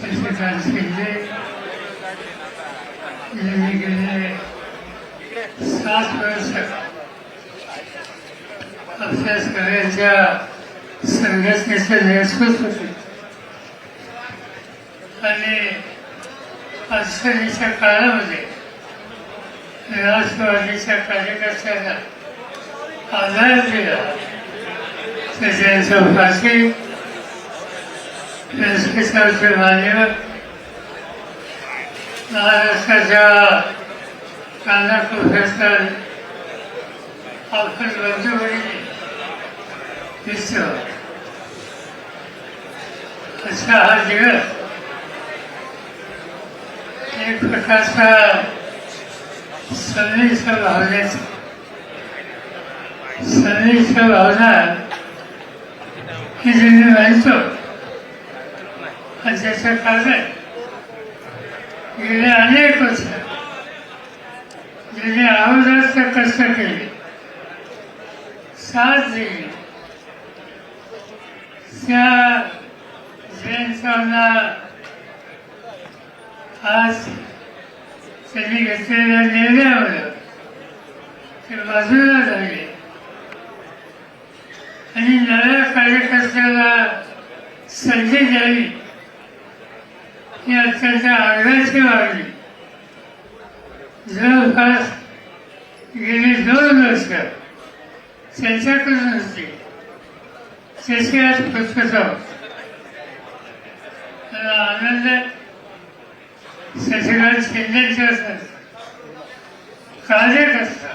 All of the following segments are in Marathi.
शशिकांत शिंदे यांनी गेले 7 वर्ष आपल्या सगळ्यांच्या संघटनेचं नेतृत्व केलं आणि अडचणीच्या काळामध्ये राष्ट्रवादीच्या कार्यकर्त्यांना आधार दिला तर त्यांचं फाशी व्यासपीठावरचे मान्यवर महाराष्ट्राच्या कानाकोपऱ्यात आपण बंधुभगिनी दिसतो असा हा दिवस एक प्रकारचा सन्निष्ठ भावना ही ज्यांनी मानतो आणि त्याचं कारण गेले अनेक वर्ष ज्यांनी अहोरात्र कष्ट केले साथ दिली त्या जयंतांना आज त्यांनी घेतलेल्या निर्णयामुळे ते बाजूला झाले आणि नव्या कार्यकर्त्याला संधी द्यावी ही अत्यंत आग्रहाची मागणी जवळपास गेली 2 वर्ष त्यांच्याकडून होती त्याची आज पूर्तता होती. आनंद शशिकांत शिंदेच्या कार्यकर्ता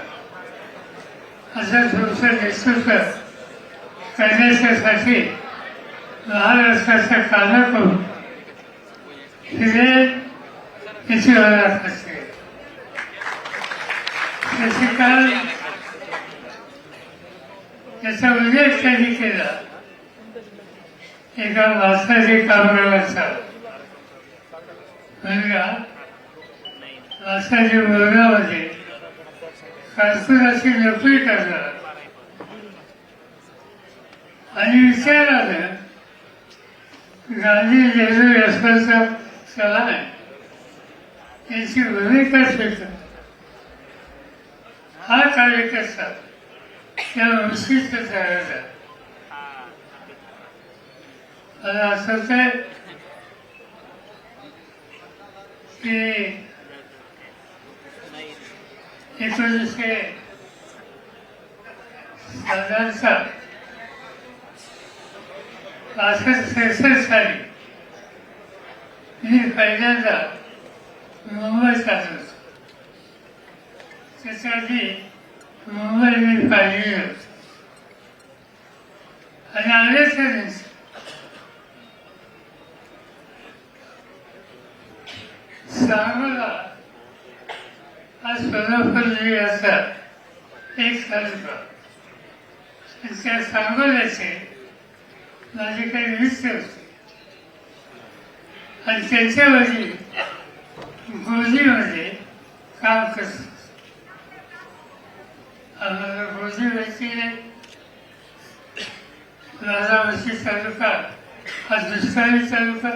असं तुमचं नेतृत्व करण्यासाठी महाराष्ट्राच्या कानाकोपऱ्यात फिरेल याची मला खात्री आहे. शशिकांत याचा उल्लेख त्यांनी केला एका मासाची कामगाराचा मुलगा मासाची मुलगामध्ये कारकुनाची नोकरी करणार आणि विचारानं गांधी नेहरू यशवंतराव चव्हाण यांची भूमिका स्वीकार हा कार्यकर्ता त्या वंशीचा झाला. मला असंच आहे की 1965-66 साली मी पहिल्यांदा मुंबईत आलो होतो. त्याच्या आधी मुंबई मी पाहिली होती आणि आल्याच्या सांगोला आज सोलापूर जिल्ह्याचा एक तालुका त्या सांगोल्याचे माझे काही मित्र होते आणि त्यांच्या वडील गोजीमध्ये काम करत आम्हाला गोजी व्हायची राजावशी तालुका हा दुष्काळी तालुका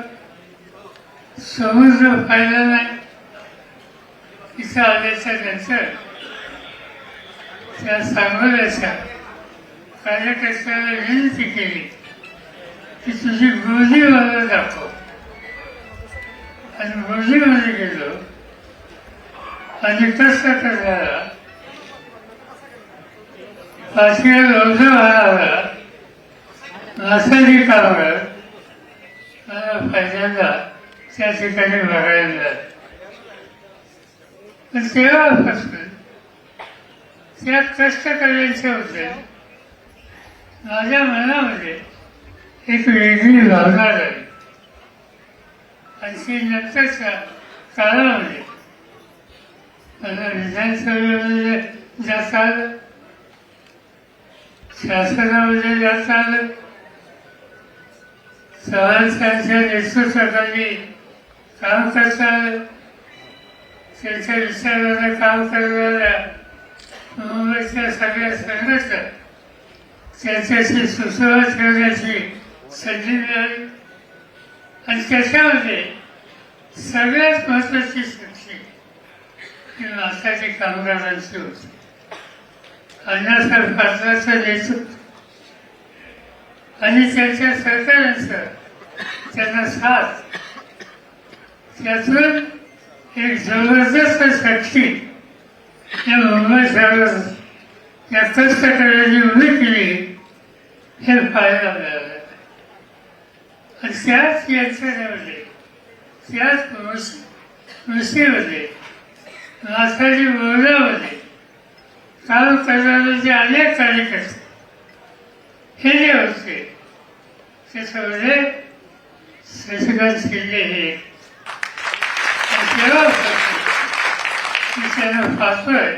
समुद्र पाहिला नाही. इथं आल्याच्या नंतर त्या सांगोल्याच्या कार्यकर्त्याला विनंती केली की तुझी गोजी मला दाखव आणि गोजीमध्ये गेलो आणि कसं झाला 5व्या लोकसभाला मासाची कामगार मला पहिल्यांदा त्या ठिकाणी बघायला मिळालं. पण तेव्हापासून त्या कष्ट करायचे होते माझ्या मनामध्ये एक वेगळी भावना झाली आणि ती नंतरच्या काळामध्ये मला विधानसभेमध्ये जाता आलं, शासनामध्ये जाता आलं, चव्हाणांच्या नेतृत्वाखाली काम करता आलं. त्यांच्या विचारानं काम करणाऱ्या मुंबईच्या सगळ्या संघटना त्यांच्याशी सुसंवाद ठेवण्याची संधी मिळाली आणि त्याच्यामध्ये सगळ्यात महत्वाची शक्ती ही मासाची कामगारांची होती. अण्णासाहेब पाटलांचं नेतृत्व आणि त्यांच्या सरकारांचं त्यांना साथ, त्यातून एक जबरदस्त शक्ती या मुंबई शहरात या कष्टकऱ्यांनी उभी केली हे पाहायला मिळालं. आणि त्याच यंत्रणेमध्ये त्याच कृषीमध्ये माथाडी बोर्डामध्ये काम करणारे जे अनेक कार्यकर्ते हे जे होते त्याच्यामध्ये शशिकांत शिंदे हे तेव्हापासून त्यानं पाहतोय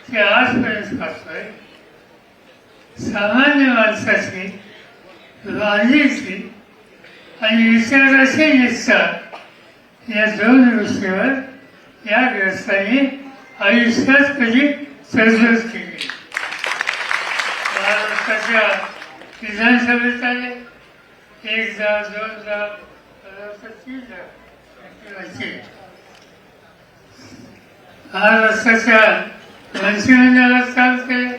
ते आजपर्यंत पाहतोय सामान्य माणसाची बांधीची आणि विचाराची निष्ठा या दोन गोष्टीवर या ग्रस्तांनी आयुष्यात कधी तडजोड केली. महाराष्ट्राच्या विधानसभेत आले, एकदा दोनदा 3दा महाराष्ट्राच्या मंत्रिमंडळात काम केले.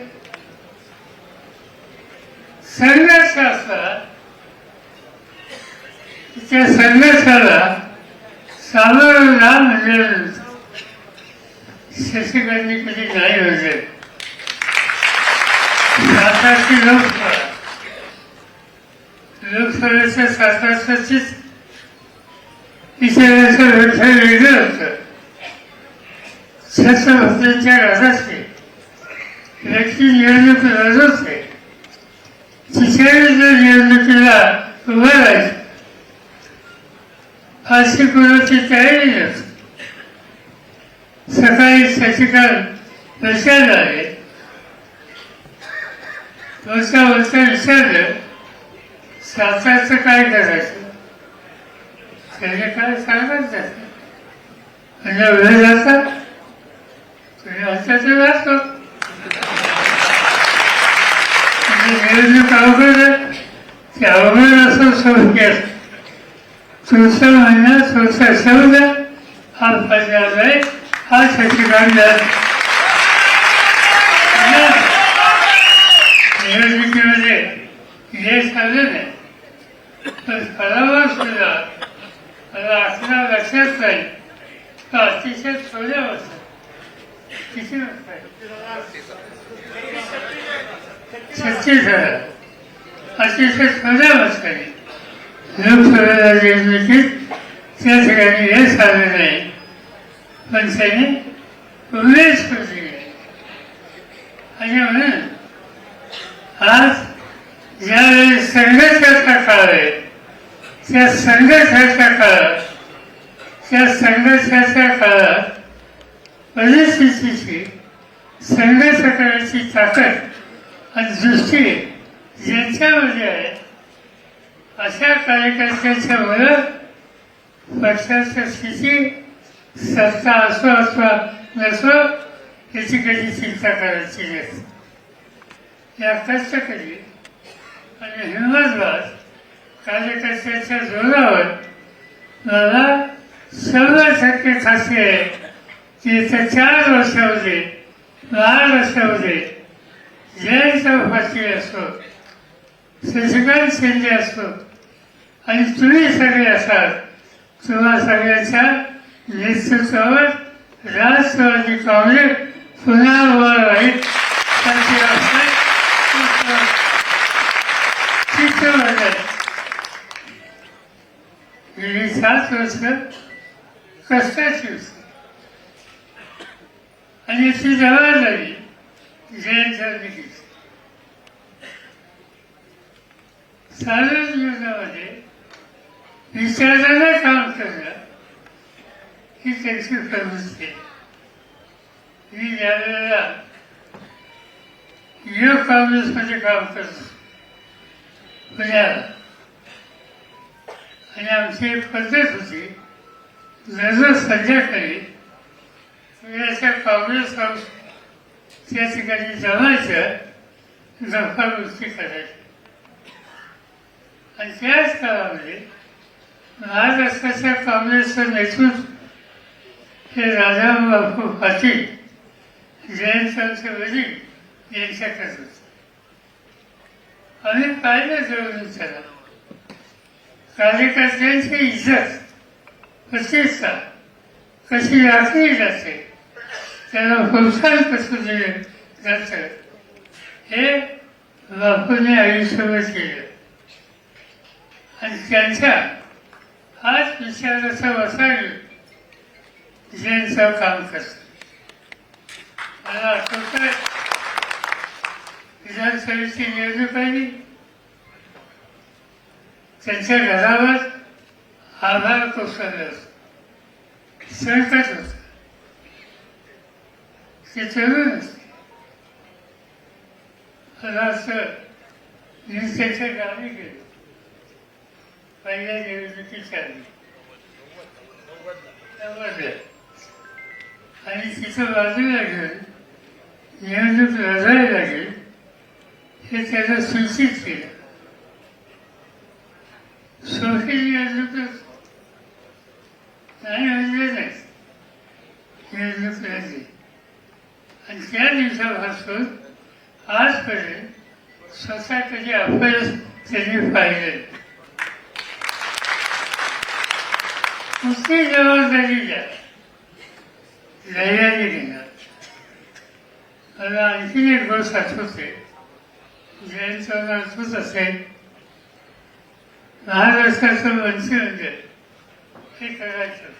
संघर्ष असला त्या संघर्षाला सामोरं जा म्हणजे शशिकांतनी कधी नाही होते. सातारची लोकसभेच्या सातारचीच विचाराचं लक्ष वेगळं होतं. छत्रपतींच्या राजाचे व्यक्ती निवडणूक लढत होते. तिच्याही जर निवडणुकीला उभं राहायचं फाशी कोणाची तयारी नसते. सकाळी शशिकांत प्रचार आले, बोलता विचारलं सातारचं काय करायचं. त्याने काय सांगत जातं म्हणजे वेळ जाता तुम्ही आमच्याचं जातो निवडणूक अवघड आहे. ते अवघड असं सोडके असतं. तुमचं म्हणणं तुमचा शब्द हा पंजाब आहे, हा शशिकांत निवडणुकीमध्ये यश आलं नाही. पण फळावर सुद्धा मला असं लक्षात राहील का अतिशय थोड्या वर्षात किती वर्ष 36,000 अतिशय थोड्या वर्षांनी लोकसभेला निवडणुकीत त्या ठिकाणी यश आलं नाही. पण त्याने उमेद केली आणि म्हणून आज ज्यावेळी संघर्षाचा काळ आहे त्या संघर्षाच्या काळात परिस्थितीची संघर्ष करण्याची ताकद आणि दृष्टी ज्यांच्यामध्ये आहे अशा कार्यकर्त्यांच्या मुळे पक्षाच्या स्थिती सत्ता असो अथवा नसो याची कधी चिंता करायची नसते. या कष्टकरी आणि हिंमतबाज कार्यकर्त्यांच्या जोरावर मला 100% खात्री आहे की येत्या 4 वर्षामध्ये 8 वर्षामध्ये जयंत पाटील असो, शशिकांत शिंदे असो आणि तुम्ही सगळे असाल, तुम्हा सगळ्यांच्या नेतृत्वावर राष्ट्रवादी काँग्रेस पुन्हा उभं राहील. गेली 7 वर्ष कष्टाची होती आणि याची जबाबदारी जयंतने घेतली. साधारण जीवनामध्ये विचारानं काम करणं ही त्यांची प्रवृत्ती आहे. मी ज्यावेळेला युवक काँग्रेसमध्ये काम करतो पुण्याला आणि आमची एक पद्धत होती दररोज संध्याकाळी पुण्याच्या काँग्रेस हाऊस त्या ठिकाणी जमायचं, गप्पा गोष्टी करायच्या. आणि त्याच काळामध्ये महाराष्ट्राच्या काँग्रेसचं नेतृत्व हे राजाबापू पाटील जयंतांचे वडील यांच्याकडे होते. आम्ही पाहिलं जवळून त्याला. कार्यकर्त्यांची इज्जत प्रतिष्ठा कशी राखली जाते, त्याला प्रोत्साहन कसं दिलं जातं, हे बापूने आयुष्यभर केलं. आणि त्यांच्या हाच विचाराचा वसाडी ज्यांचं काम करतं. मला आठवतं विधानसभेची निवडणूक आली, त्यांच्या घरावर आभार कोसळलं होतं, संकट होतं. ते तरुण होते. मला असं मी त्याच्या गावी गेलो पहिल्या निवडणुकीच्या आधी 90. आणि तिथं बाजूला घेऊन निवडणूक लढायला लागेल हे त्याला सूचित केलं. सोपी निवडणूक नाही म्हणजे नाही, निवडणूक लढली. आणि त्या दिवसापासून आजपर्यंत स्वतः कधी अपयश त्यांनी पाहिलं. कुठली जबाबदारी द्या धैर्याने घेणार. मला आणखीन एक गोष्ट आठवते. जयंत आठवत असेल, महाराष्ट्राचं मंत्रिमंडळ हे करायचं.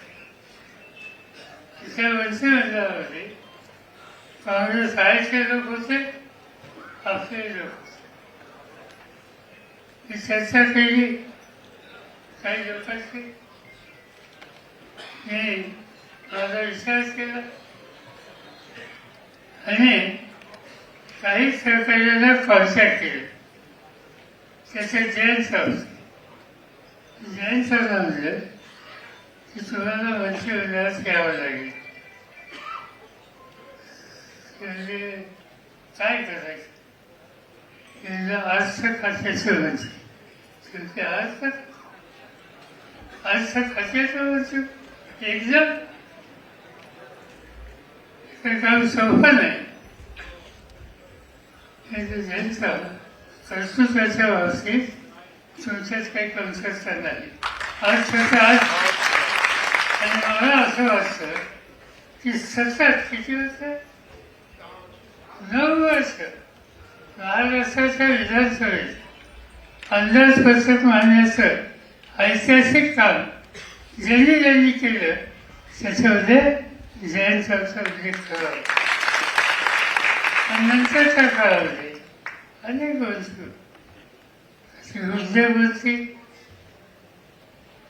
त्या मंत्रिमंडळामध्ये काँग्रेस आयचे लोक होते, आपले लोक होते. मी चर्चा केली काही लोकांची. मी माझा विचार केला आणि काही सहकार्याला कॉन्टॅक्ट केलं. त्याचे जयंत होते. जयंत म्हणलं की तुम्हाला मंत्रिमंडळात यावं लागेल. म्हणजे काय करायचं, अर्थ खात्याचं मंत्री. शेवटी अर्थ खात्याचं मंत्री एकदम हे काम सोपं नाही. ज्यांचा कर्तृत्वाच्या बाबतीत तुमच्यात काही कमतरता नाही. आज आणि मला असं वाटतं की सतत किती वर्ष, 9 वर्ष महाराष्ट्राच्या विधानसभेत अंदाजपत्रक मांडण्याचं ऐतिहासिक काम ज्यांनी केलं त्याच्यामध्ये जयंतांचा उल्लेख करावा. आणि नंतरच्या काळामध्ये अनेक गोष्टी उद्योगवरती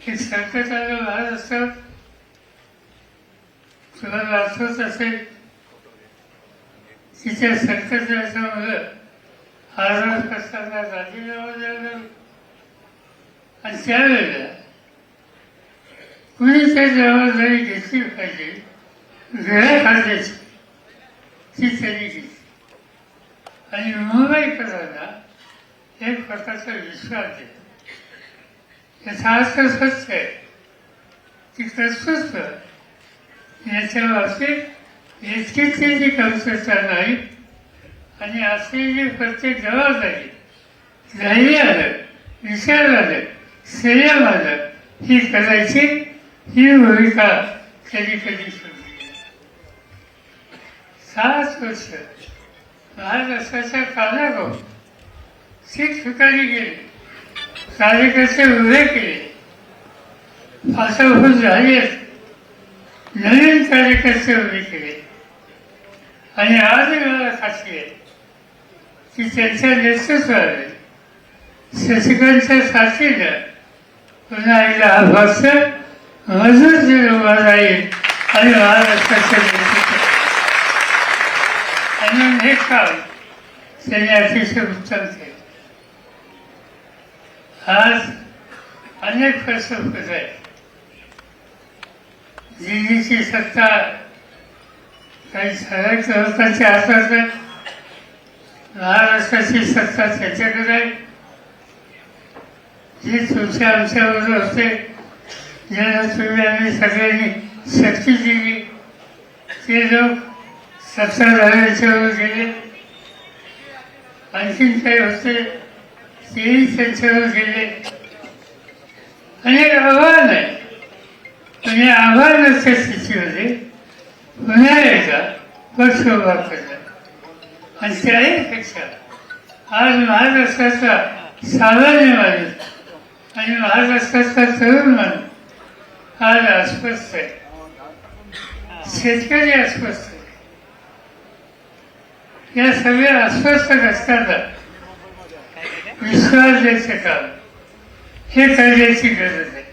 हे संकट आलं महाराष्ट्रात. तुम्हाला आठवत असेल की त्या संकटाच्यामुळं आजार करताना राजीनामा द्यायला. आणि त्यावेळेला कुणी त्या जबाबदारी घेतली पाहिजे वेळा काढण्याची, ती त्यांनी घेतली. आणि मुंबईकरांना एक प्रकारचा विश्वास दिला. याचा अर्थ सत्य आहे की कर्तृत्व याच्या बाबतीत इतकी कमतरता नाही. आणि असलेली प्रत्येक जबाबदारी धैर्यानं, विचारानं, संयमानं ही करायची, ही भूमिका कधी कधी सोडली. 7 वर्ष महाराष्ट्राच्या कानाकोप शीख ठिकाणी गेले, कार्यकर्ते उभे केले, फासाफूस झाले, नवीन कार्यकर्ते उभे केले. आणि आजही मला खात्री आहे की त्यांच्या नेतृत्वाने शशिकांतच्या साथीनं पुन्हा एकदा हा पक्ष मजबूत उभा राहील आणि महाराष्ट्राचं नेतृत्व. आणि हे काम त्यांनी अतिशय उत्तम केलं. आज अनेक प्रश्न होत आहेत. दिल्लीची सत्ता काही ठराविक लोकांच्या हातात आहे, महाराष्ट्राची सत्ता त्याच्याकडे आहे. जी तुमच्या आमच्याबरोबर होते ज्यांना तुम्ही आम्ही सगळ्यांनी शक्ती दिली ते लोक 17,000वर गेले. आणखीन काही होते तेही त्यांच्यावर गेले. अनेक आव्हान आहे. पण या आव्हानाच्या स्थितीमध्ये पुन्हा एकदा पक्ष उभा करला आणि त्याहीपेक्षा आज महाराष्ट्राचा सामान्य माणूस आणि महाराष्ट्राचा तरुण माणूस आज अस्वस्थ आहे. शेतकरी अस्वस्थ आहे. या सगळ्या अस्वस्थ रस्त्याला विश्वास द्यायचं काम हे करण्याची गरज आहे.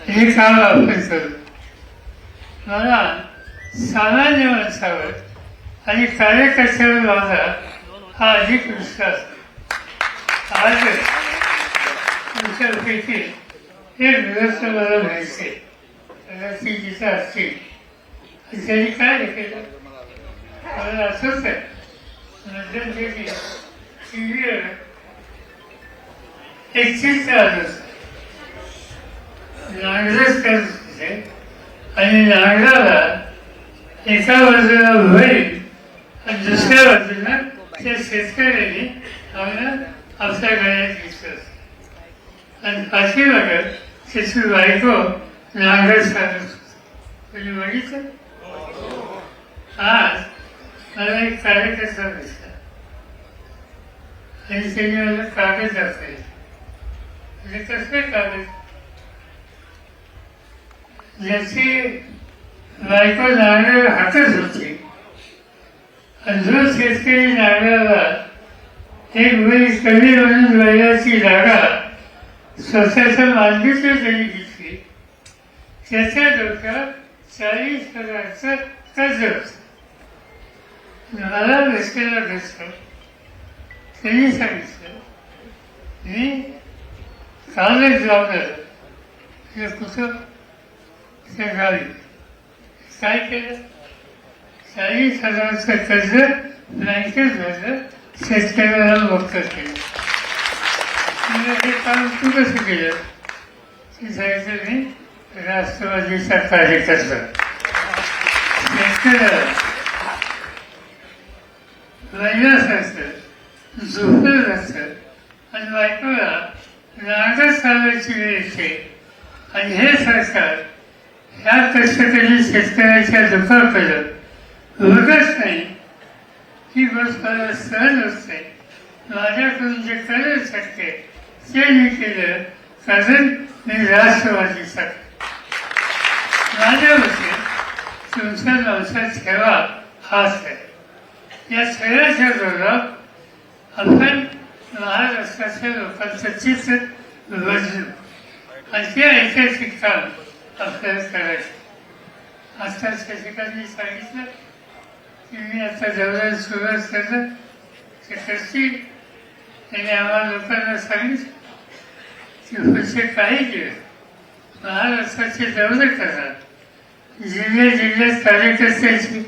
हे काम आपण करू. मला सामान्य माणसावर आणि कार्यकर्त्यावर माझा हा अधिक विश्वास आहे. आज तुमच्यापैकी एक व्यवस्थ मला घ्यायचे ती जिथं असतील त्यांनी काय केलं मला असंच आहे. मध्यंतरी टी व्हीवर एक चित्र आलं नांगरच करत होते आणि नांगराला एका बाजूला होईल आणि दुसऱ्या बाजूला त्या शेतकऱ्यांनी आम्हाला आपल्या गळ्यात घेतलं आणि पाठीमागे त्याची बायको नांगर चालत होती. तुम्ही बघितलं. आज मला एक कार्यकर्ता दिसला आणि त्यांनी मला कागद दाखवले. म्हणजे कसले कागद ज्याची बायको नारळ हातच होती आणि जो शेतकरी नारळाला एक वेळी कमी म्हणून वयाची जागा स्वतःच्या मालकीची त्यांनी घेतली. त्याच्या डोक्यात 40,000चं कर्ज होतं. मला बसलेला बसलो त्यांनी सांगितलं मी कालच जाऊन आलो. हे कुठं त्या गावी काय केलं 40,000चं कर्ज बँकेत भरलं शेतकऱ्याला मुक्त केलं. हे काम तू कसं केलं ते सांगितलं मी राष्ट्रवादीचा कार्यकर्ता. शेतकऱ्याला महिलासारखं झोपलं असतं आणि बायकोला नांगर चालवायची वेळ येते आणि हे सरकार ह्या कष्टकरी शेतकऱ्याच्या दुखापलं बघत नाही. ही गोष्ट मला सहज होत नाही. माझ्याकडून जे करू शकते ते मी केलं कारण मी राष्ट्रवादीचा माझ्या मते तुमच्या माणसात ठेवा हाच आहे. या सगळ्याच्या जोरात आपण महाराष्ट्राच्या लोकांचं चित्र बदलू आणि ते ऐतिहासिक काम आपल्याला करायचं. आता शिक्षकांनी सांगितलं की मी आता जवळ सुरुवात केलं ते करतील. त्यांनी आम्हाला लोकांना सांगितलं की पुढचे काही दिवस महाराष्ट्राचे दौरे करणार. जिल्ह्यात कार्यकर्त्याची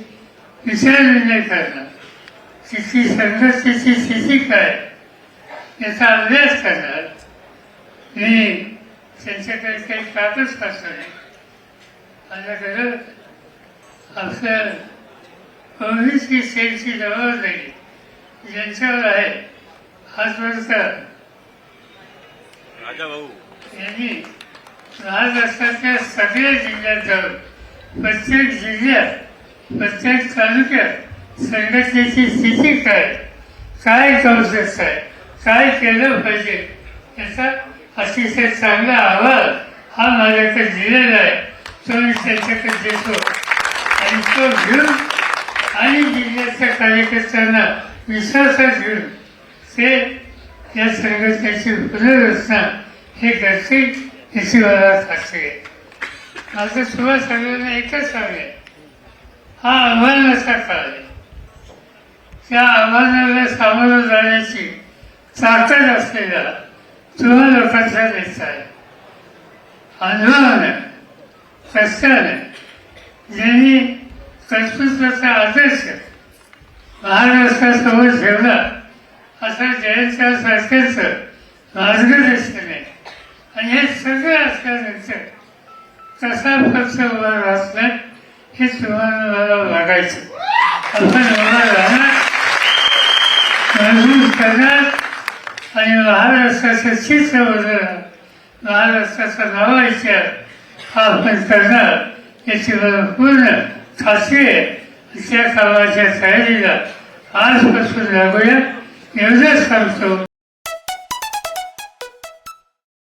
विचारविनिमय करणार. तिथली संघर्षाची स्थिती काय याचा अभ्यास करणार. मी त्यांच्याकडे काही कागद पाठवले. माझ्याकडं आपल्या काँग्रेसची सेलची जबाबदारी ज्यांच्यावर आहे हातवरकर यांनी महाराष्ट्रातल्या सगळ्या जिल्ह्यात जाऊन प्रत्येक जिल्ह्यात प्रत्येक तालुक्यात संघटनेची स्थिती काय कौशल्य आहे काय केलं पाहिजे याचा अतिशय चांगला अहवाल हा माझ्याकडे दिलेला आहे. तो मी त्यांच्याकडे देतो आणि तो घेऊन आणि जिल्ह्याच्या कार्यकर्त्यांना विश्वासात घेऊन ते या संघटनेची पुनर्रचना हे करतील याची मला खात्री आहे. माझं तुम्हाला सगळ्यांना एकच सांगेल हा आव्हानाचा काळ आहे. त्या आव्हानाला सामोरं जाण्याची ताकद असलेला तुम्हा लोकांचा नेता आहे. अनुभवानं कष्टानं ज्यांनी कर्तृत्वाचा आदर्श महाराष्ट्रासमोर ठेवला असा जयंतराव सारखेचं मार्गदर्शन आहे. आणि हे सगळं असल्यानंतर तसा पक्ष उभा असला हे तुम्हाला वागायचं. आपण उभा राहणार, मजबूत करणार आणि महाराष्ट्राचं चित्र बदलणार, महाराष्ट्राचा नवा विचार हा आपण करणार याची मला पूर्ण खात्री आहे. त्या कामाच्या तयारीला आजपासून लागूया एवढंच सांगतो.